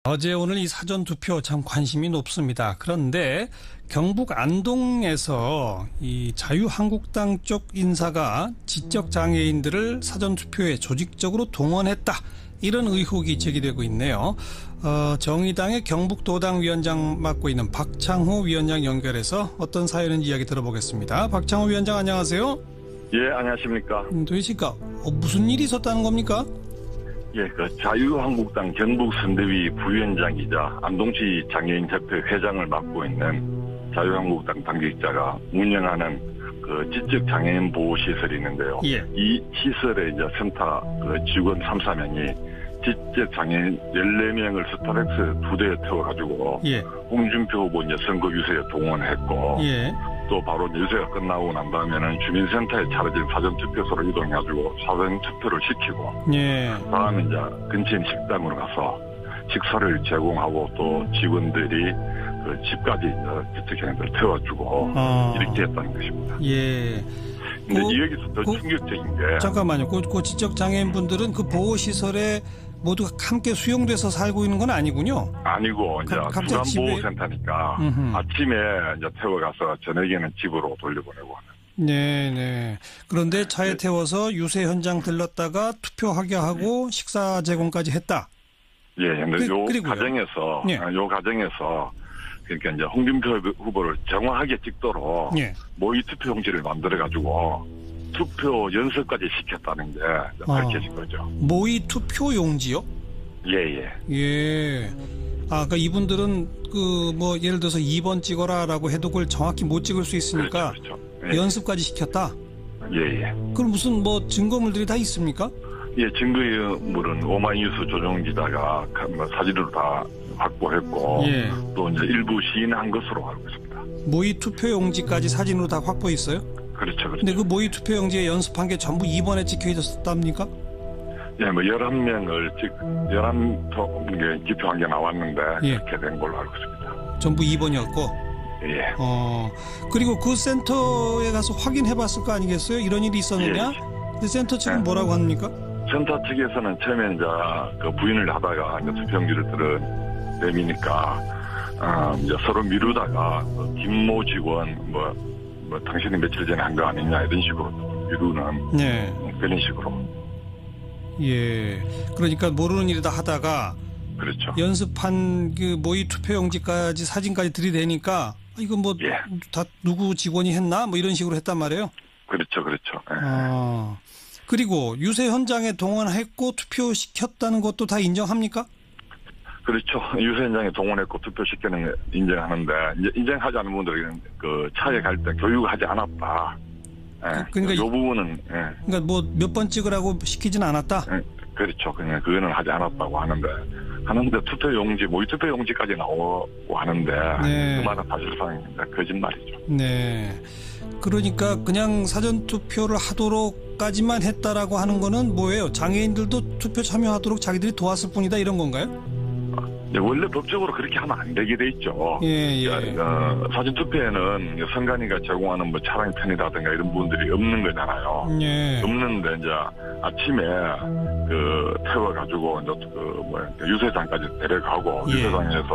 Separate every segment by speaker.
Speaker 1: 어제 오늘 이 사전투표 참 관심이 높습니다. 그런데 경북 안동에서 이 자유한국당 쪽 인사가 지적장애인들을 사전투표에 조직적으로 동원했다. 이런 의혹이 제기되고 있네요. 정의당의 경북도당 위원장 맡고 있는 박창호 위원장 연결해서 어떤 사연인지 이야기 들어보겠습니다. 박창호 위원장 안녕하세요.
Speaker 2: 예, 안녕하십니까.
Speaker 1: 되십니까? 무슨 일이 있었다는 겁니까?
Speaker 2: 예, 자유한국당 경북선대위 부위원장이자 안동시 장애인협회 회장을 맡고 있는 자유한국당 당직자가 운영하는 지적장애인 보호시설이 있는데요.
Speaker 1: 예.
Speaker 2: 이 시설의 센터 직원 3, 4명이 지적장애인 14명을 스타렉스 2대에 태워가지고
Speaker 1: 예.
Speaker 2: 홍준표 후보 선거 유세에 동원했고
Speaker 1: 예.
Speaker 2: 또 바로 유세가 끝나고 난 다음에는 주민센터에 차려진 사전투표소로 이동해가지고 사전투표를 시키고
Speaker 1: 예.
Speaker 2: 다음에 근처에 있는 식당으로 가서 식사를 제공하고 또 직원들이 집까지 지적장애인들을 태워주고 이렇게 했다는 것입니다.
Speaker 1: 예.
Speaker 2: 근데 여기서 더 충격적인 게
Speaker 1: 잠깐만요. 그 지적장애인분들은 그 보호시설에 모두가 함께 수용돼서 살고 있는 건 아니군요.
Speaker 2: 아니고 주간보호센터니까 아침에 태워가서 저녁에는 집으로 돌려보내고 하는.
Speaker 1: 네네. 그런데 차에 태워서 유세 현장 들렀다가 투표하게 하고 식사 제공까지 했다.
Speaker 2: 예, 근데 요
Speaker 1: 그리고요.
Speaker 2: 과정에서 그러니까 홍준표 후보를 정확하게 찍도록 모의 투표용지를 만들어가지고 투표 연습까지 시켰다는 게 밝혀진 거죠.
Speaker 1: 모의 투표 용지요?
Speaker 2: 예.
Speaker 1: 예. 그러니까 이분들은 예를 들어서 2번 찍어라라고 해도 그걸 정확히 못 찍을 수 있으니까
Speaker 2: 그렇죠.
Speaker 1: 예. 연습까지 시켰다.
Speaker 2: 예.
Speaker 1: 그럼 무슨 증거물들이 다 있습니까?
Speaker 2: 예, 증거물은 오마이뉴스 조정기자가 사진으로 다 확보했고 또 일부 시인한 것으로 알고 있습니다.
Speaker 1: 모의 투표 용지까지 사진으로 다 확보했어요?
Speaker 2: 그렇죠.
Speaker 1: 근데 그 모의 투표 용지에 연습한 게 전부 2번에 찍혀 있었답니까?
Speaker 2: 예, 11명을 11개 기표한 게 나왔는데 이렇게 된 걸로 알고 있습니다.
Speaker 1: 전부 2번이었고?
Speaker 2: 예.
Speaker 1: 그리고 그 센터에 가서 확인해 봤을 거 아니겠어요? 이런 일이 있었느냐? 근데 센터 측은 뭐라고 합니까?
Speaker 2: 센터 측에서는 처음에 부인을 하다가 투표용지를 들은 셈이니까 서로 미루다가 김모 직원 당신이 며칠 전에 한 거 아니냐 이런 식으로 미루는 그런 식으로.
Speaker 1: 예. 그러니까 모르는 일이다 하다가
Speaker 2: 그렇죠.
Speaker 1: 연습한 그 모의 투표용지까지 사진까지 들이대니까 이거 다 누구 직원이 했나? 이런 식으로 했단 말이에요.
Speaker 2: 그렇죠.
Speaker 1: 그리고 유세 현장에 동원했고 투표시켰다는 것도 다 인정합니까?
Speaker 2: 그렇죠. 유세 현장에 동원했고 투표시키는 거 인정하는데 인정하지 않는 분들은 차에 갈 때 교육하지 않았다. 그러니까 이 부분은
Speaker 1: 그러니까 몇 번 찍으라고 시키진 않았다.
Speaker 2: 그렇죠. 그냥 그거는 하지 않았다고 하는데 투표용지 모의 투표용지까지 나오고 하는데 그 말은 사실상 거짓말이죠.
Speaker 1: 네. 그러니까 그냥 사전투표를 하도록까지만 했다라고 하는 거는 뭐예요? 장애인들도 투표 참여하도록 자기들이 도왔을 뿐이다 이런 건가요?
Speaker 2: 원래 법적으로 그렇게 하면 안 되게 돼 있죠. 사전투표에는 선관위가 제공하는 차량 편의라든가 이런 부분들이 없는 거잖아요. 없는데 아침에 태워가지고 유세장까지 데려가고 유세장에서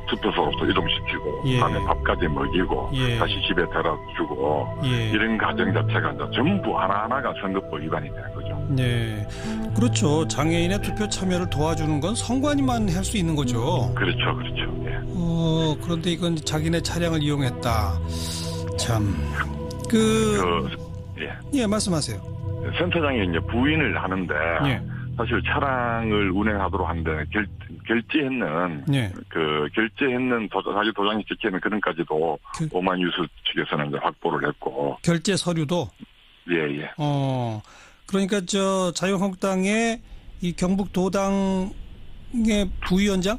Speaker 2: 투표소로 또 이동시키고 다음에 밥까지 먹이고 다시 집에 데려주고 이런 과정 자체가 전부 하나하나가 선거법 위반이 되는 거죠.
Speaker 1: 네, 그렇죠. 장애인의 투표 참여를 도와주는 건 선관위만 할 수 있는 거죠.
Speaker 2: 그렇죠.
Speaker 1: 그런데 이건 자기네 차량을 이용했다. 참, 말씀하세요.
Speaker 2: 센터장이 부인을 하는데 사실 차량을 운행하도록 하는데 결제했는 사실 도장이 찍히는 그런까지도 오마이뉴스 측에서는 확보를 했고
Speaker 1: 결제 서류도
Speaker 2: 예.
Speaker 1: 그러니까 자유한국당의 이 경북도당의 부위원장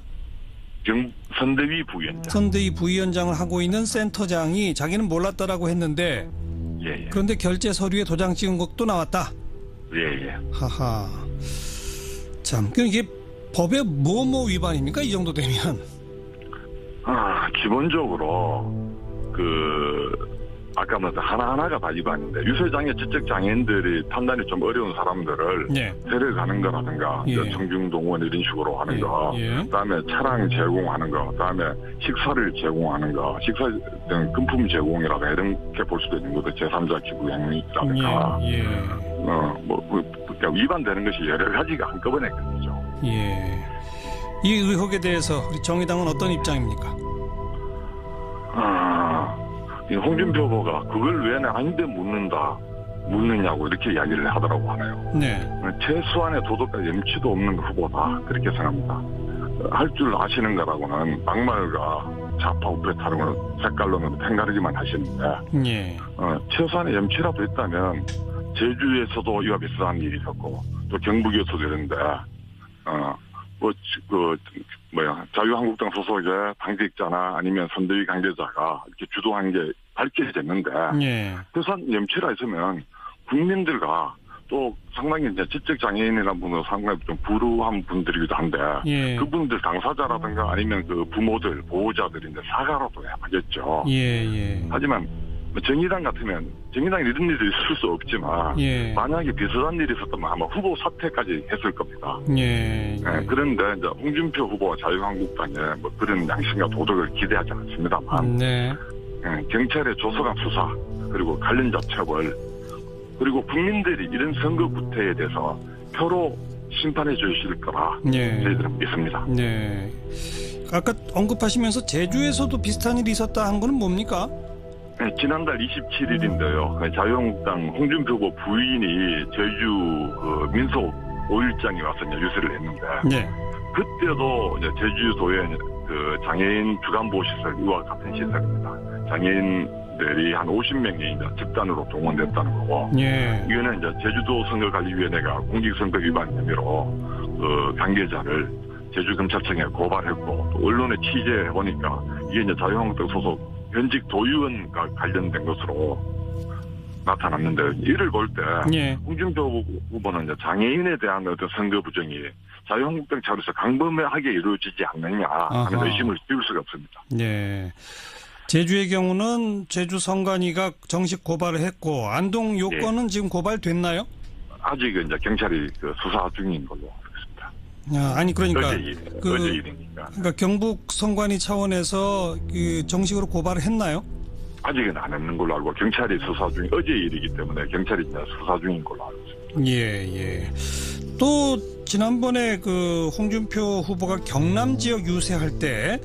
Speaker 1: 선대위 부위원장을 하고 있는 센터장이 자기는 몰랐다라고 했는데 그런데 결제 서류에 도장 찍은 것도 나왔다.
Speaker 2: 예.
Speaker 1: 하하. 참, 그럼 이게 법의 뭐 위반입니까? 이 정도 되면?
Speaker 2: 기본적으로 아까 말했던 하나하나가 다 위반인데 유세장애 지적장애인들이 판단이 좀 어려운 사람들을
Speaker 1: 예.
Speaker 2: 데려가는 거라든가
Speaker 1: 예.
Speaker 2: 청중동원 이런 식으로 하는 거
Speaker 1: 예.
Speaker 2: 그다음에 차량 제공하는 거 그다음에 식사를 제공하는 거 식사 등 금품 제공이라든가 이렇게 볼 수도 있는 거죠. 제3자 기부 행위라든가
Speaker 1: 예.
Speaker 2: 그러니까 위반되는 것이 여러 가지가 한꺼번에 걸리죠.
Speaker 1: 예. 이 의혹에 대해서 우리 정의당은 어떤 입장입니까?
Speaker 2: 이 홍준표 후보가 그걸 왜 아닌데 묻느냐고 이렇게 이야기를 하더라고 하네요.
Speaker 1: 네.
Speaker 2: 최소한의 도덕과 염치도 없는 후보다 그렇게 생각합니다. 할 줄 아시는 거라고는 막말과 좌파 우파 다른 색깔로는 팽가르기만 하시는데
Speaker 1: 예.
Speaker 2: 최소한의 염치라도 있다면 제주에서도 이와 비슷한 일이 있었고 또 경북에서도 이런데 자유한국당 소속의 당직자나 아니면 선대위 관계자가 이렇게 주도한 게 밝혀졌는데
Speaker 1: 예.
Speaker 2: 최소한 염치가 있으면 국민들과 또 상당히 이제 지적장애인이라는 분은 상당히 좀 불우한 분들이기도 한데
Speaker 1: 예.
Speaker 2: 그분들 당사자라든가 아니면 그 부모들 보호자들이 이제 사과라도 해야겠죠.
Speaker 1: 예.
Speaker 2: 하지만 정의당 같으면 정의당에 이런 일이 있을 수 없지만
Speaker 1: 예.
Speaker 2: 만약에 비슷한 일이 있었다면 아마 후보 사퇴까지 했을 겁니다.
Speaker 1: 예.
Speaker 2: 그런데 이제 홍준표 후보와 자유한국당에 그런 양심과 도덕을 기대하지 않습니다만
Speaker 1: 네.
Speaker 2: 경찰의 조사관 수사 그리고 관련자 처벌 그리고 국민들이 이런 선거 구태에 대해서 표로 심판해 주실 거라
Speaker 1: 예.
Speaker 2: 저희들은 믿습니다.
Speaker 1: 네. 아까 언급하시면서 제주에서도 비슷한 일이 있었다 한 거는 뭡니까?
Speaker 2: 지난달 27일인데요. 자유한국당 홍준표 후보 부인이 제주 민속 5일장에 와서 유세를 했는데
Speaker 1: 네.
Speaker 2: 그때도 이제 제주도의 그 장애인 주간보호시설 이와 같은 시설입니다. 장애인들이 한 50명이 이제 집단으로 동원됐다는 거고
Speaker 1: 예.
Speaker 2: 이거는 이제 제주도 선거관리위원회가 공직선거 위반 혐의로 그 관계자를 제주경찰청에 고발했고 또 언론에 취재해 보니까 이게 이제 자유한국당 소속 현직 도의원과 관련된 것으로 나타났는데 이를 볼 때
Speaker 1: 예.
Speaker 2: 홍준표 후보는 이제 장애인에 대한 어떤 선거 부정이 자유한국당 차원에서 강범하게 이루어지지 않느냐 하는
Speaker 1: 아하.
Speaker 2: 의심을 띄울 수가 없습니다.
Speaker 1: 네. 제주의 경우는 제주 선관위가 정식 고발을 했고 안동 요건은 지금 고발됐나요?
Speaker 2: 아직은 이제 경찰이 그 수사 중인 걸로 알고 있습니다.
Speaker 1: 아니 그러니까
Speaker 2: 어제 일이니까.
Speaker 1: 그러니까 경북 선관위 차원에서 그 정식으로 고발을 했나요?
Speaker 2: 아직은 안 했는 걸로 알고 경찰이 수사 중 어제 일이기 때문에 경찰이 이제 수사 중인 걸로 알고 있습니다.
Speaker 1: 예. 또 지난번에 그 홍준표 후보가 경남 지역 유세할 때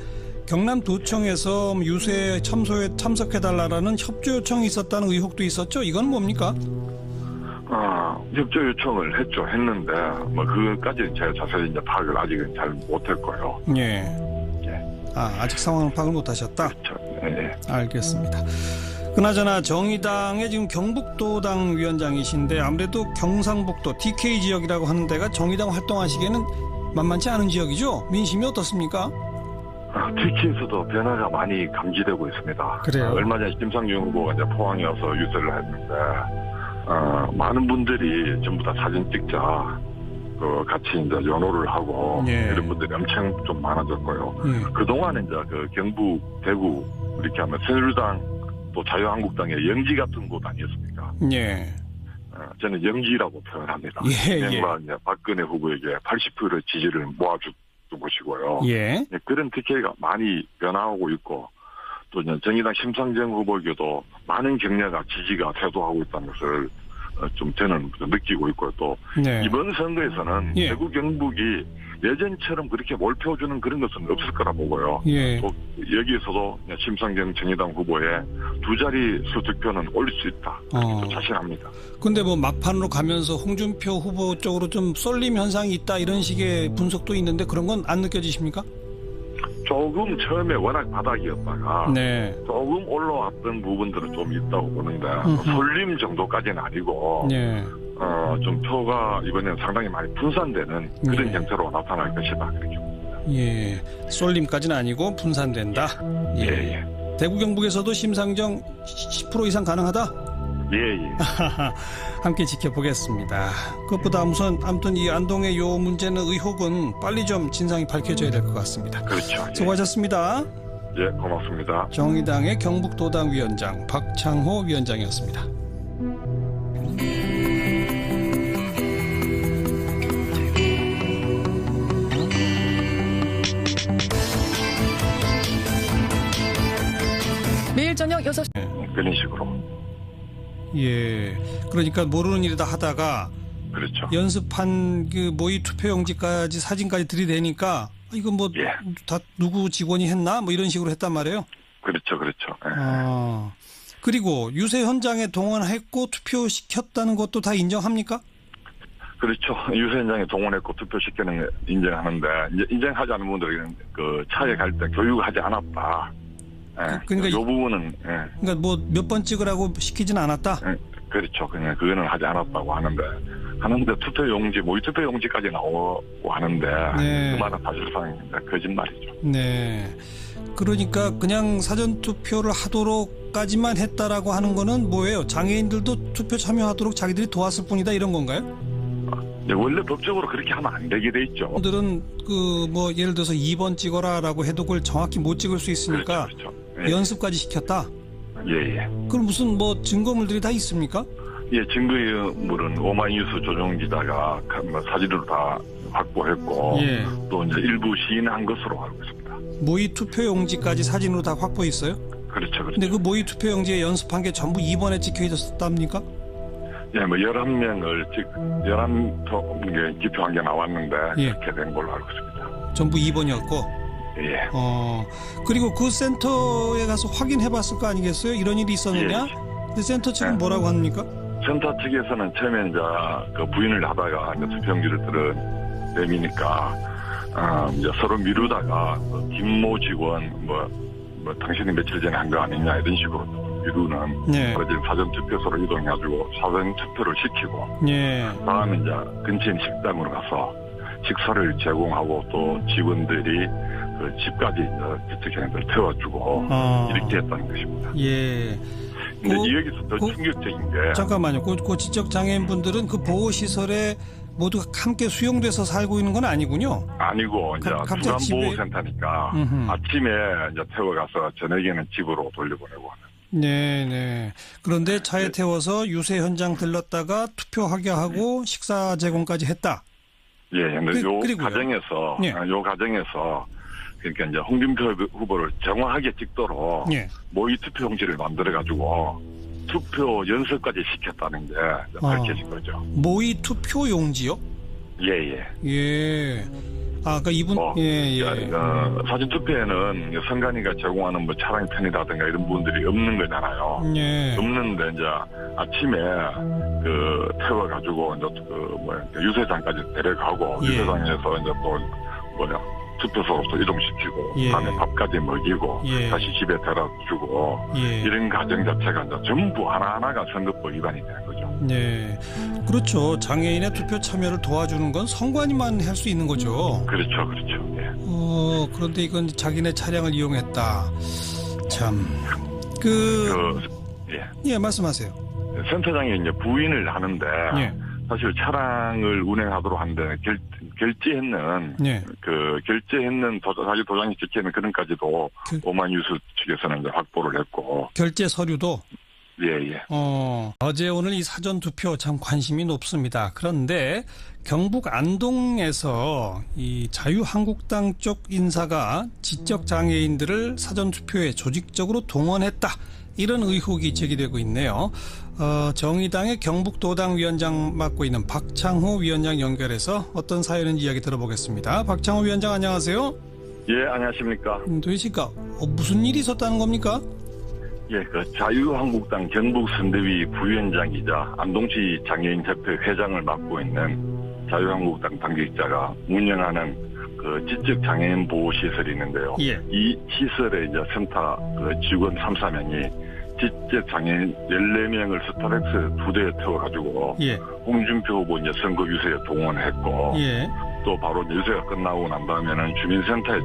Speaker 1: 경남도청에서 유세 참소에 참석해달라는 협조 요청이 있었다는 의혹도 있었죠. 이건 뭡니까?
Speaker 2: 협조 요청을 했는데 그까지는 제가 자세히 이제 파악을 아직은 잘 못했고요.
Speaker 1: 예. 아직 상황을 파악을 못하셨다.
Speaker 2: 그렇죠. 네.
Speaker 1: 알겠습니다. 그나저나 정의당의 지금 경북도당 위원장이신데 아무래도 경상북도 DK 지역이라고 하는 데가 정의당 활동하시기에는 만만치 않은 지역이죠. 민심이 어떻습니까?
Speaker 2: TK에서도 변화가 많이 감지되고 있습니다.
Speaker 1: 그래요?
Speaker 2: 얼마 전에 심상정 후보가 이제 포항에 와서 유세를 했는데 많은 분들이 전부 다 사진 찍자 같이 이제 연호를 하고
Speaker 1: 예.
Speaker 2: 이런 분들이 엄청 좀 많아졌고요. 그동안은 이제 그 경북, 대구 이렇게 하면 새누리당 또 자유한국당의 영지 같은 곳 아니었습니까?
Speaker 1: 예.
Speaker 2: 저는 영지라고 표현합니다.
Speaker 1: 예.
Speaker 2: 박근혜 후보에게 80% 지지를 모아준 곳이고요.
Speaker 1: 예.
Speaker 2: 그런 TK가 많이 변화하고 있고 또 정의당 심상정 후보에게도 많은 격려가 지지가 쇄도하고 있다는 것을 좀 저는 느끼고 있고요. 또
Speaker 1: 네.
Speaker 2: 이번 선거에서는
Speaker 1: 예.
Speaker 2: 대구 경북이 예전처럼 그렇게 몰펴주는 그런 것은 없을 거라 보고요.
Speaker 1: 예.
Speaker 2: 또 여기에서도 심상정 정의당 후보의 두 자릿수 득표는 올릴 수 있다. 또 자신합니다.
Speaker 1: 근데 막판으로 가면서 홍준표 후보 쪽으로 좀 쏠림 현상이 있다 이런 식의 분석도 있는데 그런 건 안 느껴지십니까?
Speaker 2: 조금 처음에 워낙 바닥이었다가
Speaker 1: 네.
Speaker 2: 조금 올라왔던 부분들은 좀 있다고 보는데 쏠림 정도까지는 아니고
Speaker 1: 네.
Speaker 2: 좀 표가 이번에는 상당히 많이 분산되는 그런
Speaker 1: 예.
Speaker 2: 형태로 나타날 것이다 그렇게 봅니다.
Speaker 1: 예. 쏠림까지는 아니고 분산된다.
Speaker 2: 예.
Speaker 1: 대구 경북에서도 심상정 10% 이상 가능하다?
Speaker 2: 예.
Speaker 1: 함께 지켜보겠습니다. 그것보다 우선 아무튼 이 안동의 요 문제는 의혹은 빨리 좀 진상이 밝혀져야 될 것 같습니다.
Speaker 2: 그렇죠. 예.
Speaker 1: 수고하셨습니다.
Speaker 2: 예, 고맙습니다.
Speaker 1: 정의당의 경북도당 위원장 박창호 위원장이었습니다.
Speaker 3: 매일 저녁 6시
Speaker 2: 그런 식으로.
Speaker 1: 예, 그러니까 모르는 일이다 하다가
Speaker 2: 그렇죠.
Speaker 1: 연습한 그 모의 투표용지까지 사진까지 들이대니까 이거 뭐 다
Speaker 2: 예.
Speaker 1: 누구 직원이 했나 뭐 이런 식으로 했단 말이에요.
Speaker 2: 그렇죠. 예.
Speaker 1: 그리고 유세 현장에 동원했고 투표시켰다는 것도 다 인정합니까?
Speaker 2: 그렇죠. 유세 현장에 동원했고 투표시키는 거 인정하는데, 이제 인정하지 않는 분들은 그 차에 갈 때 교육하지 않았다. 예.
Speaker 1: 그러니까
Speaker 2: 요 부분은, 예.
Speaker 1: 그러니까 뭐 몇 번 찍으라고 시키진 않았다.
Speaker 2: 예. 그렇죠. 그냥 그거는 하지 않았다고 하는데 투표용지, 모의 투표용지까지 나오고 하는데,
Speaker 1: 네.
Speaker 2: 그 말은 사실상 거짓말이죠.
Speaker 1: 네. 그러니까 그냥 사전 투표를 하도록까지만 했다라고 하는 거는 뭐예요? 장애인들도 투표 참여하도록 자기들이 도왔을 뿐이다 이런 건가요?
Speaker 2: 네, 원래 법적으로 그렇게 하면 안 되게 돼 있죠.
Speaker 1: 분들은 그 뭐 예를 들어서 2번 찍어라라고 해도 그걸 정확히 못 찍을 수 있으니까
Speaker 2: 그렇죠. 예.
Speaker 1: 연습까지 시켰다.
Speaker 2: 예.
Speaker 1: 그럼 무슨 뭐 증거물들이 다 있습니까?
Speaker 2: 예, 증거물은 오마이뉴스 조정기자가 사진으로 다 확보했고,
Speaker 1: 예.
Speaker 2: 또 이제 일부 시인한 것으로 알고 있습니다.
Speaker 1: 모의 투표용지까지 사진으로 다 확보했어요?
Speaker 2: 그렇죠.
Speaker 1: 근데 그 모의 투표용지에 연습한 게 전부 2번에 찍혀 있었답니까?
Speaker 2: 예, 뭐 11명을 11개 기표한 게 나왔는데,
Speaker 1: 예.
Speaker 2: 그렇게 된 걸로 알고 있습니다.
Speaker 1: 전부 2번이었고.
Speaker 2: 예.
Speaker 1: 그리고 그 센터에 가서 확인해 봤을 거 아니겠어요? 이런 일이 있었느냐?
Speaker 2: 예.
Speaker 1: 근데 센터 측은
Speaker 2: 예.
Speaker 1: 뭐라고 합니까?
Speaker 2: 센터 측에서는 처음에 이제 그 부인을 하다가 이제 투표용지를 들은 셈이니까, 이제 서로 미루다가 김모 직원 뭐 당신이 며칠 전에 한 거 아니냐 이런 식으로 미루는.
Speaker 1: 네.
Speaker 2: 바로 지금 사전 투표소로 이동해가지고 사전 투표를 시키고,
Speaker 1: 예.
Speaker 2: 다음에 이제 근처에 있는 식당으로 가서 식사를 제공하고 또 직원들이 그 집까지 이제 지적장애인들 태워주고 이렇게 했다는 것입니다.
Speaker 1: 예.
Speaker 2: 근데 여기서 더 충격적인 게,
Speaker 1: 잠깐만요. 그 지적 장애인 분들은 그 보호 시설에 모두 함께 수용돼서 살고 있는 건 아니군요.
Speaker 2: 아니고 이제
Speaker 1: 갑자기
Speaker 2: 중간보호센터니까
Speaker 1: 음흠.
Speaker 2: 아침에 이제 태워가서 저녁에는 집으로 돌려보내고 하는.
Speaker 1: 네. 그런데 차에 태워서 유세 현장 들렀다가 투표하게 하고 식사 제공까지 했다.
Speaker 2: 예, 근데 요
Speaker 1: 그리고요.
Speaker 2: 과정에서
Speaker 1: 예.
Speaker 2: 그러니까 이제 홍준표 후보를 정확하게 찍도록
Speaker 1: 예.
Speaker 2: 모의 투표용지를 만들어가지고 투표 연습까지 시켰다는 게 밝혀진 거죠.
Speaker 1: 모의 투표용지요?
Speaker 2: 예.
Speaker 1: 예. 그러니까 이분
Speaker 2: 사진 투표에는 선관위가 제공하는 뭐 차량 편이라든가 이런 부분들이 없는 거잖아요.
Speaker 1: 예.
Speaker 2: 없는데 이제 아침에 그 태워가지고 이제 유세장까지 데려가고,
Speaker 1: 예.
Speaker 2: 유세장에서 이제 또 투표소로 또 이동시키고,
Speaker 1: 예.
Speaker 2: 다음에 밥까지 먹이고,
Speaker 1: 예.
Speaker 2: 다시 집에 데려주고,
Speaker 1: 예.
Speaker 2: 이런 과정 자체가 이제 전부 하나하나가 선거법 위반이 되는 거죠.
Speaker 1: 네. 그렇죠. 장애인의 투표 참여를 도와주는 건 선관위만 할 수 있는 거죠.
Speaker 2: 그렇죠. 예.
Speaker 1: 그런데 이건 자기네 차량을 이용했다. 참. 예, 말씀하세요.
Speaker 2: 센터장이 이제 부인을 하는데,
Speaker 1: 예.
Speaker 2: 사실 차량을 운행하도록 하는데 결제했는
Speaker 1: 예.
Speaker 2: 자기 도장이 찍혀있는 그런까지도 오마이뉴스 측에서는 이제 확보를 했고.
Speaker 1: 결제 서류도.
Speaker 2: 예.
Speaker 1: 어제 오늘 이 사전 투표 참 관심이 높습니다. 그런데 경북 안동에서 이 자유한국당 쪽 인사가 지적 장애인들을 사전 투표에 조직적으로 동원했다. 이런 의혹이 제기되고 있네요. 정의당의 경북도당 위원장 맡고 있는 박창호 위원장 연결해서 어떤 사연인지 이야기 들어보겠습니다. 박창호 위원장 안녕하세요.
Speaker 2: 예, 안녕하십니까.
Speaker 1: 도대체가 무슨 일이 있었다는 겁니까?
Speaker 2: 예, 그 자유한국당 경북선대위 부위원장이자 안동시 장애인협회 회장을 맡고 있는 자유한국당 당직자가 운영하는 그 지적 장애인 보호 시설이 있는데요.
Speaker 1: 예.
Speaker 2: 이 시설에 이제 센터 그 직원 3-4명이 지적 장애인 14명을 스타렉스 2대에 태워가지고
Speaker 1: 예.
Speaker 2: 홍준표 후보 이제 선거 유세에 동원했고,
Speaker 1: 예.
Speaker 2: 또 바로 유세가 끝나고 난 다음에는 주민센터에